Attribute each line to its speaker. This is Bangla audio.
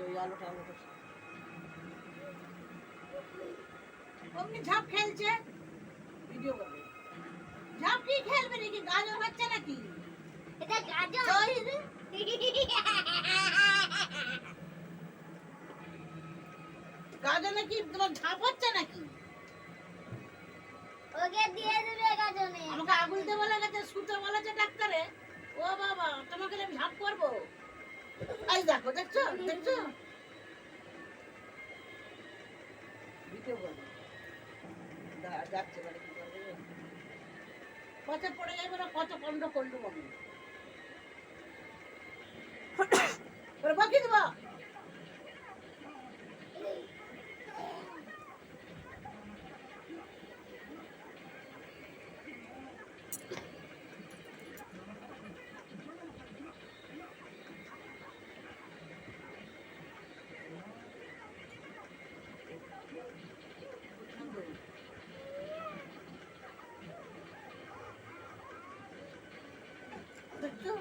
Speaker 1: ওই আলোটা আলোটা অমনি ঝাপ খেলছে ভিডিও করবে ঝাপ কি খেলবে নাকি গাজর হচ্ছে নাকি
Speaker 2: এটা গাজর
Speaker 1: গাজর নাকি তোমার ঝাপ হচ্ছে নাকি
Speaker 2: ওকে দিয়ে দিবে গাজনে
Speaker 1: আমাকে আগুন দিয়ে বলে গেছে শুতে বলেছে ডাক্তারে ও বাবা তোমাকে আমি ঝাপ করবো এই দেখো দেখছো দেখছো ভিডিও করবে যাচ্ছে মানে কি করবে পথে পড়ে যাবে না কত কন্ড করলো আমি বাকি দেবা দেখছো